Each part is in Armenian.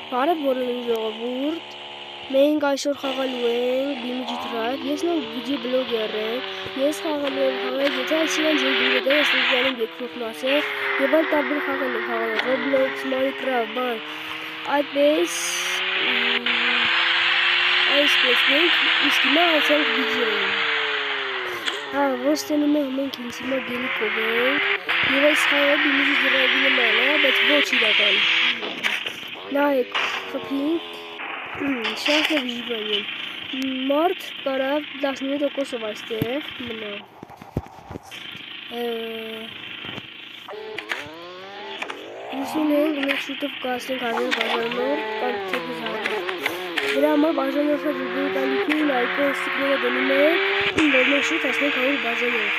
Բարև բոլորին ժողովուրդ, մենք այսօր խաղալու ենք Bimiji Track, ես նոր բիջի բլոգեր եմ, ես խաղալու եմ խաղալ, եթե այսինքն ձեր բիլետը ես նույնանում երկրորդն ասել, և այլ տարբեր խաղալ եմ խաղալ, Roblox, Minecraft, բան, այդպես, մենք իսկ հիմա անցանք բիջիային, ոնց տենում մենք ինձ հիմա գելիքով ենք, և այս խաղը Bimiji Track-ի նման է, բայց ոչ իրական, նայեք, խփինք, շատ է վիժբանին, մարդ կարավ 19%-ով այստեղ մնա, հուսին ենք, մենք շուտով կասենք արվեն բաժանոր, կամ թեպուզ հարվեն, դրա համար բաժանորը վիդեո կալիքին, լայքով ստիկները դնում ենք, որ մենք շուտ հասնենքավոր բաժանոր,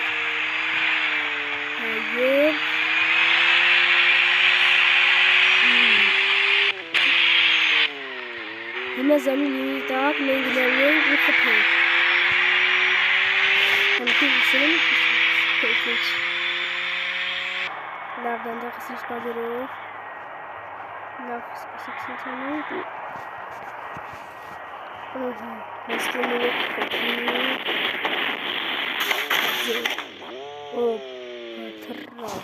և հիմա զանի լինի տակ, մենք գնալու ենք ու խփենք, համքի հուսել եմ, լավ դանդաղ սիշ կադրով, լավ սկսիկ սնցանենք ու հաստանում ենք խփինք, թրավ,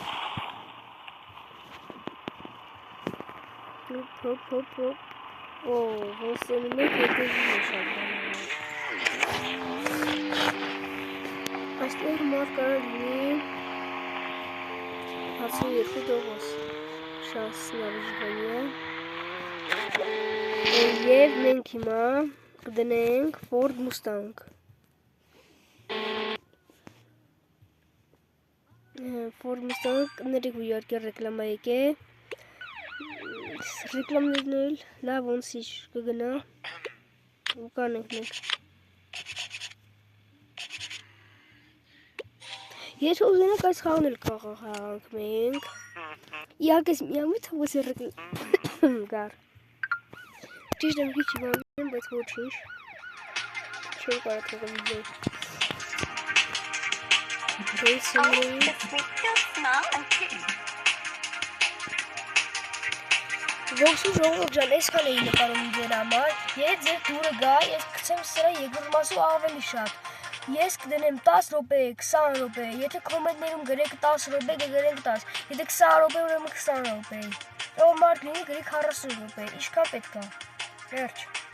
ոնց տենում ենք հետևին է շատ բաններ, այստեղ մարդ կարա լինի 62%, շատ սնավիժվանի է, և մենք հիմա կդնենք Ford Mustang, կներեք ու իհարկե ռեկլամա եկե, ռեկլամներն էլ լավ ոնց ինչ կգնա ու կանենք մենք, եթե ուզենակ այս խաղն էլ կախաղանք մենք, իհարկես միամիտ հվոս է ռեկլամ գար, ճիշտ եմ քիչ իվանվեմ, բայց ոչինչ, չեմ կարա թողը վիդեո, Ողջույն ժողովուրդ ջան, այսքան էի նկարում ձեր համար, եթե ձեր դուրը գա, ես կցեմ սրա երկրորդ մասով ավելի շատ, ես կդնեմ 10 րոպե, 20 րոպե, եթե կոմենտներում գրեք 10 րոպե, կգրենք 10, եթե 20 րոպե, ուրեմն 20 րոպե, ով մարդ լինի գրեք 40 րոպե, ինչքան պետք է, վերջ։